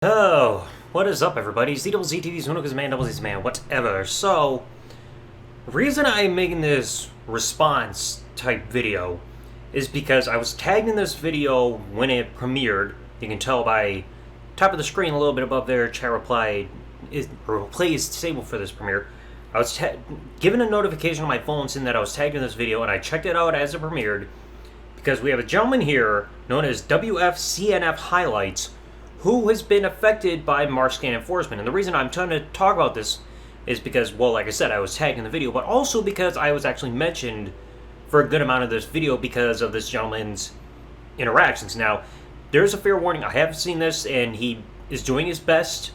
Oh, what is up, everybody? It's TheDoubleZTV, Zoonoka's man, Double's man, whatever. So, the reason I'm making this response type video is because I was tagged in this video when it premiered. You can tell by top of the screen a little bit above there, chat reply is disabled for this premiere. I was given a notification on my phone saying that I was tagged in this video, and I checked it out as it premiered because we have a gentleman here known as WFCNF Highlights who has been affected by MarkScan Enforcement. And the reason I'm trying to talk about this is because, well, like I said, I was tagged in the video, but also because I was actually mentioned for a good amount of this video because of this gentleman's interactions. Now, there's a fair warning. I have seen this, and he is doing his best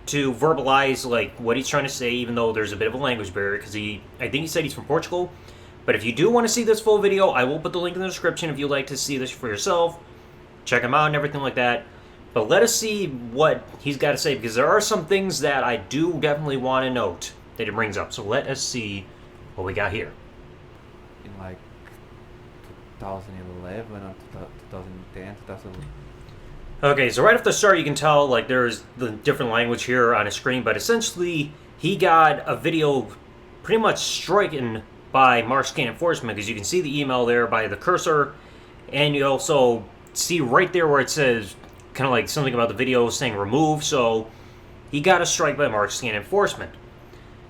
to verbalize like what he's trying to say, even though there's a bit of a language barrier, because I think he said he's from Portugal. But if you do want to see this full video, I will put the link in the description if you'd like to see this for yourself. Check him out and everything like that. But let us see what he's got to say, because there are some things that I do definitely want to note that he brings up. So let us see what we got here. In like 2011 or 2010, 2011. Okay, so right off the start, you can tell like there's the different language here on his screen, but essentially he got a video pretty much stricken by MarkScan Enforcement, because you can see the email there by the cursor, and you also see right there where it says kind of like something about the video saying remove. So he got a strike by MarkScan Enforcement.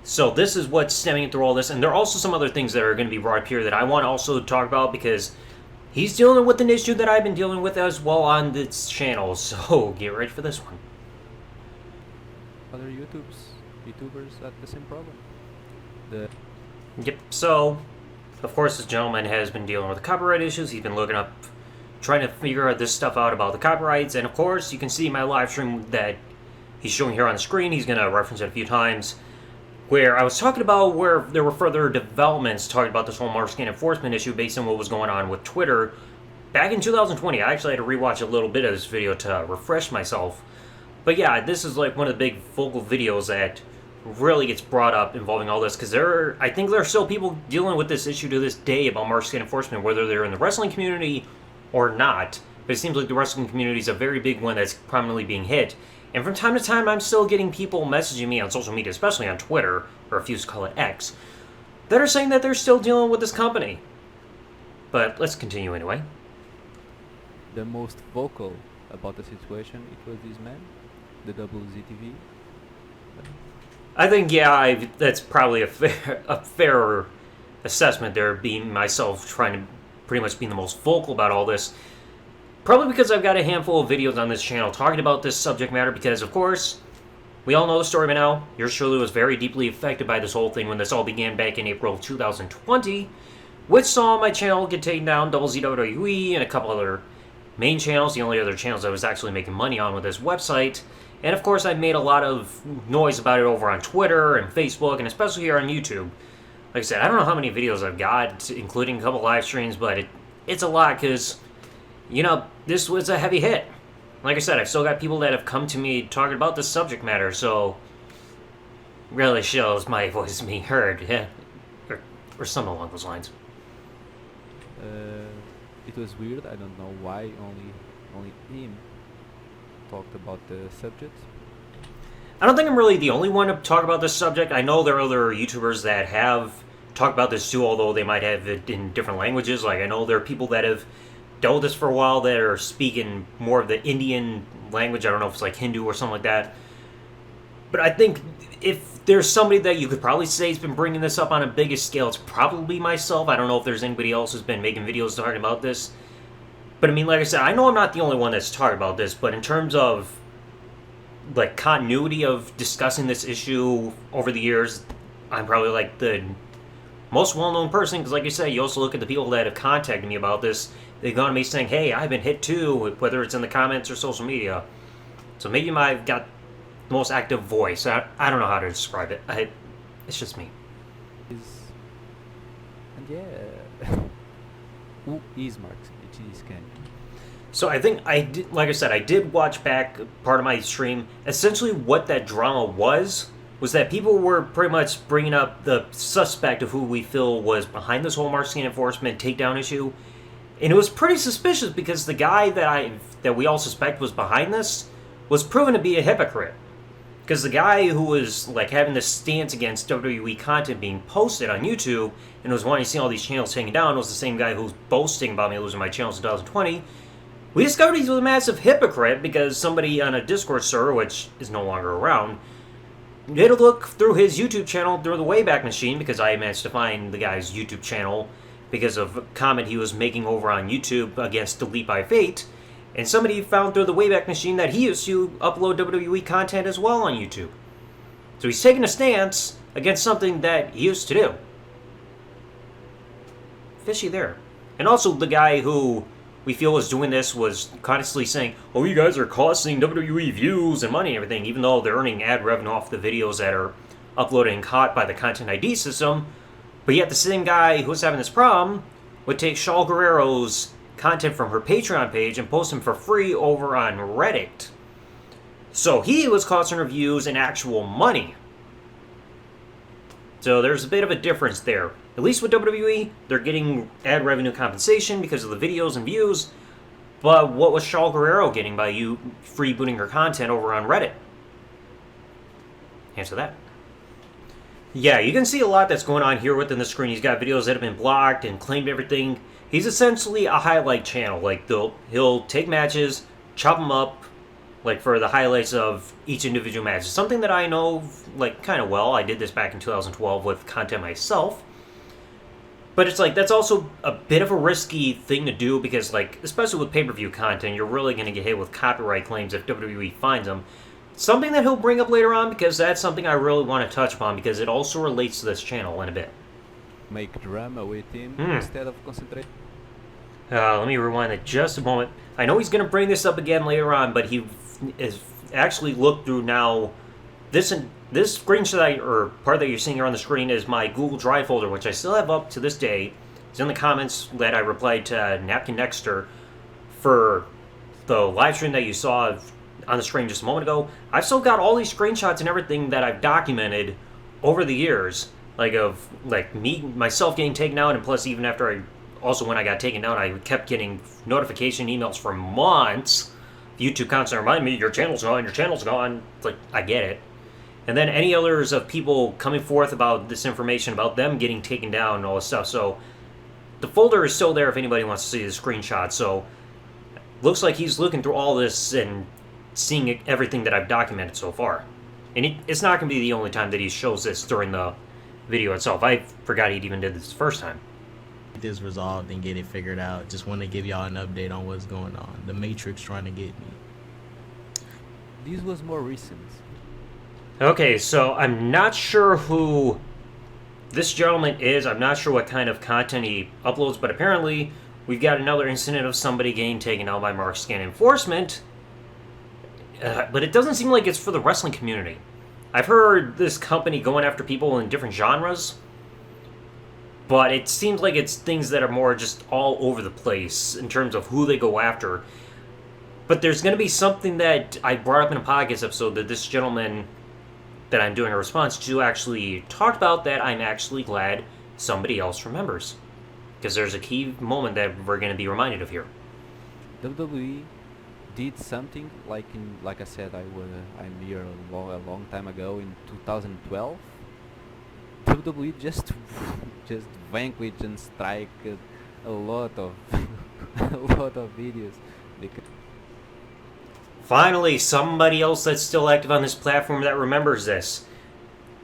So this is what's stemming through all this, and there are also some other things that are going to be brought up here that I want to also talk about, because he's dealing with an issue that I've been dealing with as well on this channel. So get ready for this one. Other YouTubers had the same problem. Yep, so of course this gentleman has been dealing with the copyright issues. He's been looking up, trying to figure this stuff out about the copyrights, and of course you can see my live stream that he's showing here on the screen. He's going to reference it a few times, where I was talking about where there were further developments talking about this whole MarkScan Enforcement issue based on what was going on with Twitter back in 2020. I actually had to rewatch a little bit of this video to refresh myself. But yeah, this is like one of the big focal videos that really gets brought up involving all this, because I think there are still people dealing with this issue to this day about MarkScan Enforcement, whether they're in the wrestling community or not. But it seems like the wrestling community is a very big one that's prominently being hit. And from time to time, I'm still getting people messaging me on social media, especially on Twitter, or if you call it X, that are saying that they're still dealing with this company. But let's continue anyway. The most vocal about the situation, it was this man, the WZTV. I think, yeah, that's probably a fair assessment there, being myself trying to pretty much being the most vocal about all this. Probably because I've got a handful of videos on this channel talking about this subject matter, because, of course, we all know the story by now. Yours truly was very deeply affected by this whole thing when this all began back in April of 2020, which saw my channel get taken down, WFCNF, and a couple other main channels, the only other channels I was actually making money on with this website. And, of course, I made a lot of noise about it over on Twitter and Facebook, and especially here on YouTube. Like I said, I don't know how many videos I've got, including a couple live streams, but it's a lot, because, you know, this was a heavy hit. Like I said, I've still got people that have come to me talking about this subject matter, so really shows my voice being heard, yeah, or something along those lines. It was weird. I don't know why only him talked about the subject. I don't think I'm really the only one to talk about this subject. I know there are other YouTubers that have talked about this too, although they might have it in different languages. Like, I know there are people that have dealt with this for a while that are speaking more of the Indian language. I don't know if it's like Hindu or something like that. But I think if there's somebody that you could probably say has been bringing this up on a biggest scale, it's probably myself. I don't know if there's anybody else who's been making videos talking about this. But I mean, like I said, I know I'm not the only one that's talking about this, but in terms of like continuity of discussing this issue over the years, I'm probably like the most well-known person, because like you say, you also look at the people that have contacted me about this. They've gone to me saying, hey, I've been hit too, whether it's in the comments or social media. So maybe I've got the most active voice. I don't know how to describe it. It's just me. And yeah, who is MarkScan? So I think I did, like I said, I did watch back part of my stream. Essentially what that drama was that people were pretty much bringing up the suspect of who we feel was behind this whole MarkScan Enforcement takedown issue. And it was pretty suspicious, because the guy that we all suspect was behind this was proven to be a hypocrite. Because the guy who was like having this stance against WWE content being posted on YouTube and was wanting to see all these channels taken down was the same guy who's boasting about me losing my channels in 2020. We discovered he was a massive hypocrite because somebody on a Discord server, which is no longer around, did a look through his YouTube channel through the Wayback Machine, because I managed to find the guy's YouTube channel because of a comment he was making over on YouTube against Delete by Fate, and somebody found through the Wayback Machine that he used to upload WWE content as well on YouTube. So he's taking a stance against something that he used to do. Fishy there. And also the guy who we feel was doing this was constantly saying, oh, you guys are costing WWE views and money and everything, even though they're earning ad revenue off the videos that are uploaded and caught by the Content ID system. But yet the same guy who was having this problem would take Shaul Guerrero's content from her Patreon page and post them for free over on Reddit. So he was costing her views and actual money. So there's a bit of a difference there. At least with WWE, they're getting ad revenue compensation because of the videos and views. But what was Shaul Guerrero getting by you freebooting her content over on Reddit? Answer that. Yeah, you can see a lot that's going on here within the screen. He's got videos that have been blocked and claimed everything. He's essentially a highlight channel. Like, he'll take matches, chop them up, like, for the highlights of each individual match. It's something that I know, like, kind of well. I did this back in 2012 with content myself. But it's like, that's also a bit of a risky thing to do because, like, especially with pay-per-view content, you're really going to get hit with copyright claims if WWE finds them. Something that he'll bring up later on, because that's something I really want to touch upon, because it also relates to this channel in a bit. Make drama with him instead of concentrate. Let me rewind it just a moment. I know he's going to bring this up again later on, but he is actually looked through now. This screenshot or part that you're seeing here on the screen is my Google Drive folder, which I still have up to this day. It's in the comments that I replied to Napkin Nexter for the live stream that you saw on the screen just a moment ago. I've still got all these screenshots and everything that I've documented over the years, like of like myself getting taken out, and plus even after when I got taken down, I kept getting notification emails for months. YouTube constantly remind me, your channel's gone, your channel's gone. It's like, I get it. And then any others of people coming forth about this information, about them getting taken down and all this stuff. So the folder is still there if anybody wants to see the screenshot. So looks like he's looking through all this and seeing everything that I've documented so far. And it's not going to be the only time that he shows this during the video itself. I forgot he even did this the first time. Get this resolved and get it figured out. Just want to give y'all an update on what's going on. The Matrix trying to get me. This was more recent. Okay, so I'm not sure who this gentleman is. I'm not sure what kind of content he uploads, but apparently we've got another incident of somebody getting taken out by MarkScan Enforcement. But it doesn't seem like it's for the wrestling community. I've heard this company going after people in different genres, but it seems like it's things that are more just all over the place in terms of who they go after. But there's going to be something that I brought up in a podcast episode that this gentleman that I'm doing a response to actually talked about that I'm actually glad somebody else remembers. Because there's a key moment that we're going to be reminded of here. WWE did something like I said, I'm here a long time ago in 2012. WWE just vanquished and strike a lot of videos. Finally, somebody else that's still active on this platform that remembers this.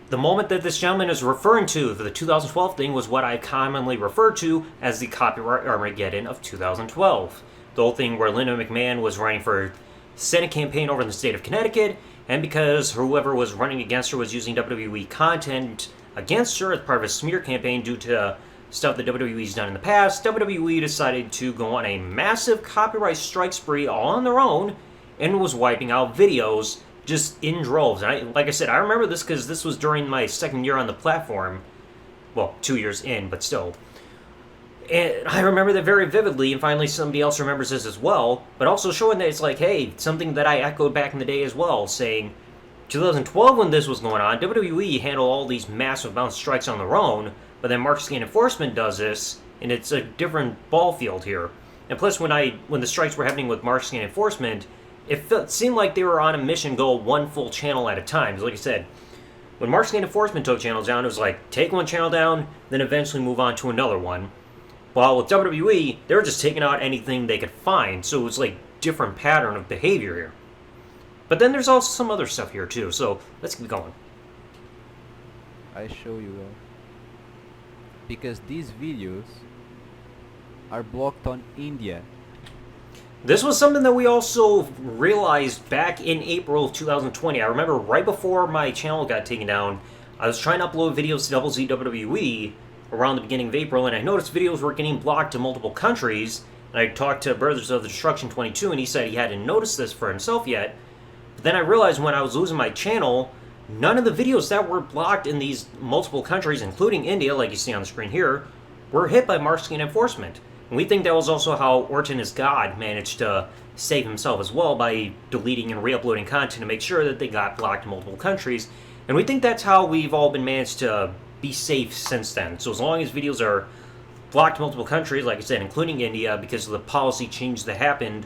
The moment that this gentleman is referring to, the 2012 thing, was what I commonly refer to as the copyright Armageddon of 2012. The whole thing where Linda McMahon was running for Senate campaign over in the state of Connecticut, and because whoever was running against her was using WWE content against her as part of a smear campaign due to stuff that WWE's done in the past, WWE decided to go on a massive copyright strike spree all on their own and was wiping out videos just in droves. And like I said, I remember this because this was during my second year on the platform. Well, 2 years in, but still. And I remember that very vividly, and finally somebody else remembers this as well, but also showing that it's like, hey, something that I echoed back in the day as well, saying 2012 when this was going on, WWE handled all these massive amounts of strikes on their own, but then MarkScan Enforcement does this, and it's a different ball field here. And plus, when the strikes were happening with MarkScan Enforcement, seemed like they were on a mission to go one full channel at a time. So like I said, when MarkScan Enforcement took channels down, it was like, take one channel down, then eventually move on to another one. While with WWE, they were just taking out anything they could find, so it was like different pattern of behavior here. But then there's also some other stuff here too, so let's keep going. I show you because these videos are blocked on India. This was something that we also realized back in April of 2020. I remember right before my channel got taken down, I was trying to upload videos to WFCNF around the beginning of April, and I noticed videos were getting blocked in multiple countries. And I talked to Brothers of the Destruction 22, and he said he hadn't noticed this for himself yet. But then I realized when I was losing my channel, none of the videos that were blocked in these multiple countries, including India, like you see on the screen here, were hit by MarkScan Enforcement. And we think that was also how Orton is God managed to save himself as well, by deleting and re-uploading content to make sure that they got blocked in multiple countries. And we think that's how we've all been managed to be safe since then. So as long as videos are blocked in multiple countries, like I said, including India, because of the policy change that happened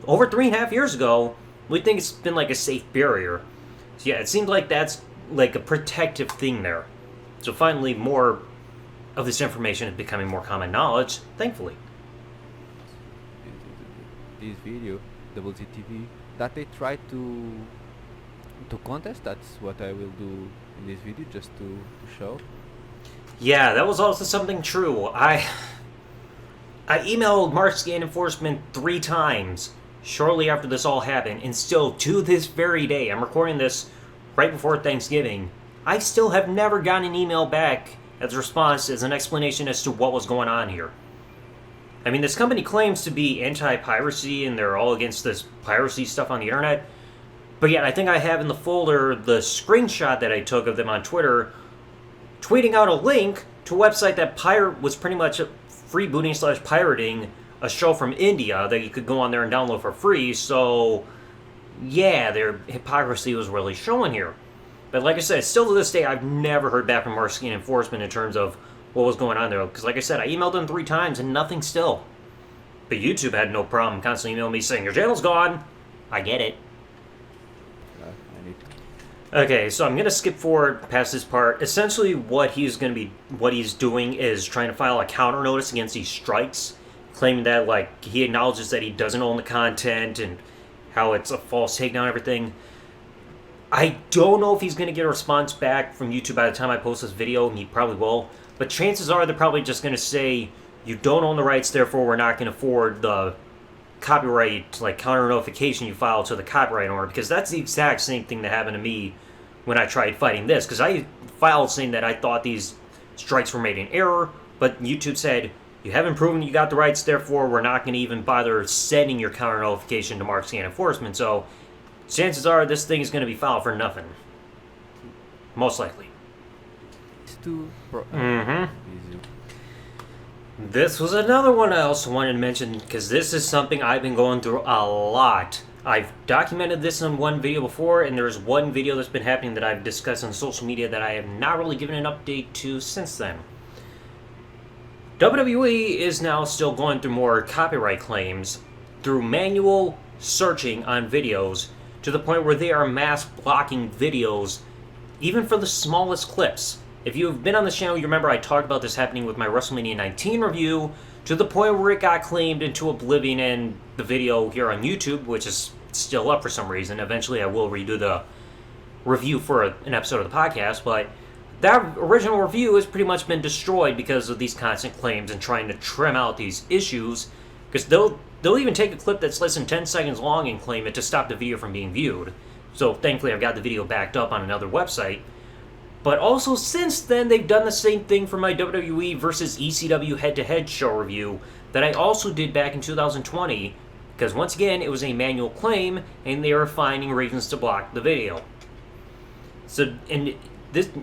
over 3.5 years ago, we think it's been like a safe barrier. So yeah, it seems like that's like a protective thing there. So finally, more of this information is becoming more common knowledge, thankfully. This video, WZTV, that they try to contest. That's what I will do in this video, just to show. Yeah, that was also something true. I emailed MarkScan Enforcement 3 times shortly after this all happened, and still to this very day, I'm recording this right before Thanksgiving, I still have never gotten an email back as a response, as an explanation as to what was going on here. I mean, this company claims to be anti-piracy, and they're all against this piracy stuff on the internet, but yet I think I have in the folder the screenshot that I took of them on Twitter, tweeting out a link to a website that was pretty much freebooting / pirating a show from India that you could go on there and download for free. So yeah, their hypocrisy was really showing here. But like I said, still to this day, I've never heard back from MarkScan Enforcement in terms of what was going on there. Because like I said, I emailed them 3 times and nothing still. But YouTube had no problem constantly emailing me saying, your channel's gone. I get it. Okay, so I'm going to skip forward past this part. Essentially, what he's doing is trying to file a counter notice against these strikes, claiming that, like, he acknowledges that he doesn't own the content and how it's a false takedown and everything. I don't know if he's going to get a response back from YouTube by the time I post this video, and he probably will. But chances are they're probably just going to say, you don't own the rights, therefore we're not going to forward the copyright, like, counter notification you filed to the copyright owner, because that's the exact same thing that happened to me when I tried fighting this, because I filed saying that I thought these strikes were made in error, but YouTube said, you haven't proven you got the rights, therefore we're not going to even bother sending your counter notification to MarkScan Enforcement. So chances are this thing is going to be filed for nothing. Most likely. This was another one I also wanted to mention, because this is something I've been going through a lot. I've documented this in one video before, and there's one video that's been happening that I've discussed on social media that I have not really given an update to since then. WWE is now still going through more copyright claims through manual searching on videos, to the point where they are mass blocking videos, even for the smallest clips. If you've been on the channel, you remember I talked about this happening with my WrestleMania 19 review, to the point where it got claimed into oblivion in the video here on YouTube, which is still up for some reason. Eventually I will redo the review for an episode of the podcast, but that original review has pretty much been destroyed because of these constant claims and trying to trim out these issues, because they'll even take a clip that's less than 10 seconds long and claim it to stop the video from being viewed. So thankfully I've got the video backed up on another website. But also since then, they've done the same thing for my WWE versus ECW head-to-head show review that I also did back in 2020, because once again, it was a manual claim, and they are finding reasons to block the video. So, and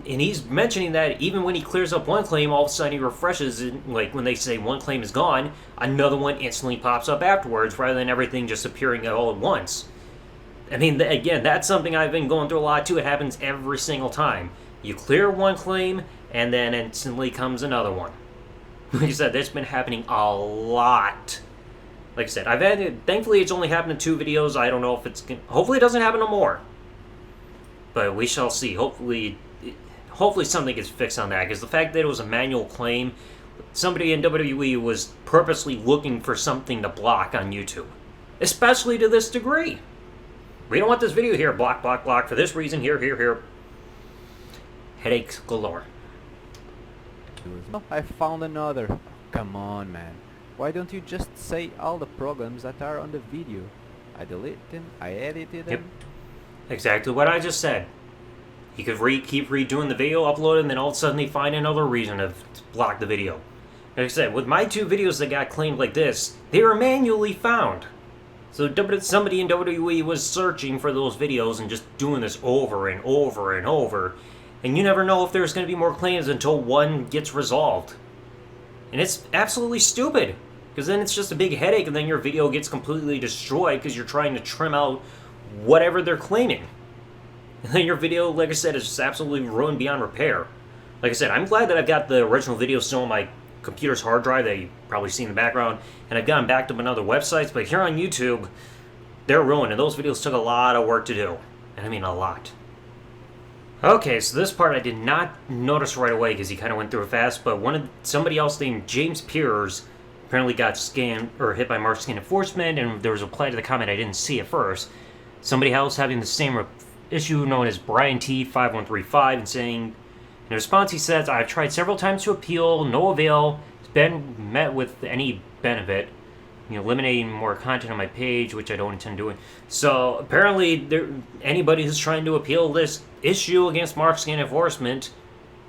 he's mentioning that even when he clears up one claim, all of a sudden he refreshes, and like when they say one claim is gone, another one instantly pops up afterwards, rather than everything just appearing all at once. I mean, again, that's something I've been going through a lot too. It happens every single time. You clear one claim, and then instantly comes another one. Like I said, that's been happening a lot. Like I said, I've had it. Thankfully, it's only happened in 2 videos. I don't know if it's. Hopefully, it doesn't happen no more. But we shall see. Hopefully something gets fixed on that. Because the fact that it was a manual claim, somebody in WWE was purposely looking for something to block on YouTube. Especially to this degree. We don't want this video here. Block, block, block. For this reason. Here, here, here. Headaches galore. Oh, I found another. Come on, man. Why don't you just say all the programs that are on the video? I deleted them, I edited them. Yep. Exactly what I just said. He could keep redoing the video, upload it, and then all of a sudden they find another reason to block the video. Like I said, with my 2 videos that got claimed like this, they were manually found. So somebody in WWE was searching for those videos and just doing this over and over and over. And you never know if there's going to be more claims until one gets resolved. And it's absolutely stupid. Because then it's just a big headache and then your video gets completely destroyed because you're trying to trim out whatever they're claiming. And then your video, like I said, is just absolutely ruined beyond repair. Like I said, I'm glad that I've got the original video still on my computer's hard drive that you probably see in the background. And I've gotten backed up on other websites. But here on YouTube, they're ruined. And those videos took a lot of work to do. And I mean a lot. Okay, so this part I did not notice right away because he kind of went through it fast. But somebody else named James Piers apparently got scanned or hit by MarkScan Enforcement, and there was a reply to the comment I didn't see at first. Somebody else having the same issue known as Brian T5135 and saying, in response he says, I've tried several times to appeal, no avail, it's been met with any benefit, eliminating more content on my page, which I don't intend doing. So apparently anybody who's trying to appeal this issue against MarkScan Enforcement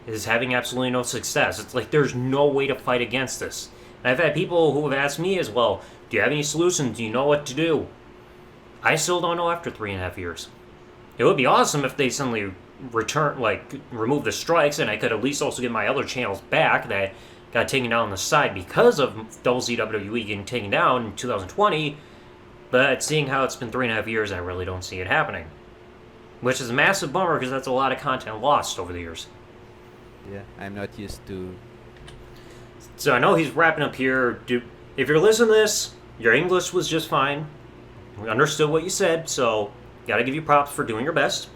is having absolutely no success. It's like there's no way to fight against this. And I've had people who have asked me as well, do you have any solutions? Do you know what to do? I still don't know after 3.5 years. It would be awesome if they suddenly remove the strikes, and I could at least also get my other channels back that got taken down on the side because of WFCNF getting taken down in 2020. But seeing how it's been 3.5 years, I really don't see it happening. Which is a massive bummer because that's a lot of content lost over the years. Yeah, I'm not used to... So I know he's wrapping up here. If you're listening to this, your English was just fine. We understood what you said, so gotta give you props for doing your best.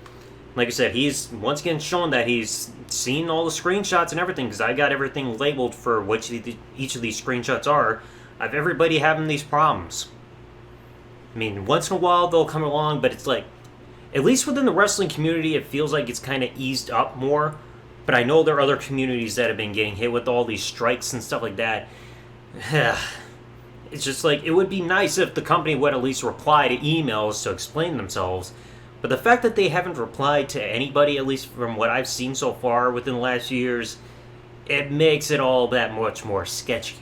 Like I said, he's once again shown that he's seen all the screenshots and everything, because I got everything labeled for which each of these screenshots are, of everybody having these problems. I mean, once in a while they'll come along, but it's like, at least within the wrestling community, it feels like it's kind of eased up more. But I know there are other communities that have been getting hit with all these strikes and stuff like that. It's just like, it would be nice if the company would at least reply to emails to explain themselves. But the fact that they haven't replied to anybody, at least from what I've seen so far within the last years, it makes it all that much more sketchy.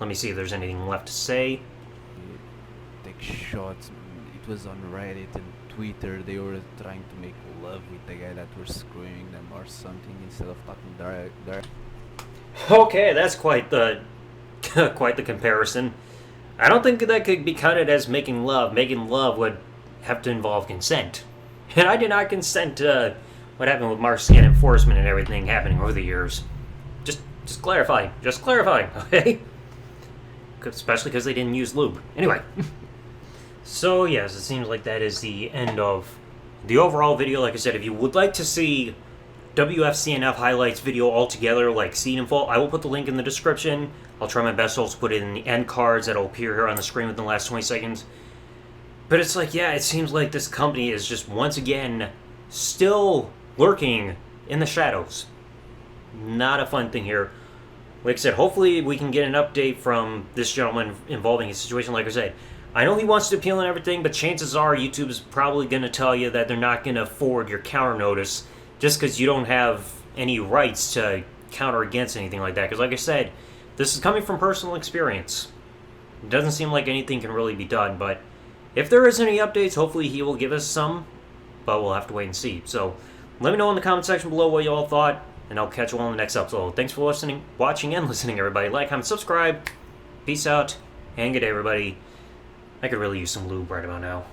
Let me see if there's anything left to say. Take shots. It was on Reddit and Twitter. They were trying to make love with the guy that was screwing them or something instead of talking direct. Okay, that's quite the quite the comparison. I don't think that could be counted as making love. Making love would have to involve consent. And I did not consent to what happened with MarkScan Enforcement and everything happening over the years. Just clarifying. Just clarifying, okay? Especially because they didn't use lube. Anyway. So, yes, it seems like that is the end of the overall video. Like I said, if you would like to see WFCNF highlights video altogether, like seen in full, I will put the link in the description. I'll try my best to also put it in the end cards that will appear here on the screen within the last 20 seconds. But it's like, yeah, it seems like this company is just once again still lurking in the shadows. Not a fun thing here. Like I said, hopefully we can get an update from this gentleman involving his situation. Like I said, I know he wants to appeal and everything, but chances are YouTube is probably going to tell you that they're not going to forward your counter notice just because you don't have any rights to counter against anything like that. Because like I said, this is coming from personal experience. It doesn't seem like anything can really be done, but if there is any updates, hopefully he will give us some, but we'll have to wait and see. So let me know in the comment section below what you all thought, and I'll catch you all in the next episode. Thanks for watching and listening, everybody. Like, comment, subscribe. Peace out, and good day, everybody. I could really use some lube right about now.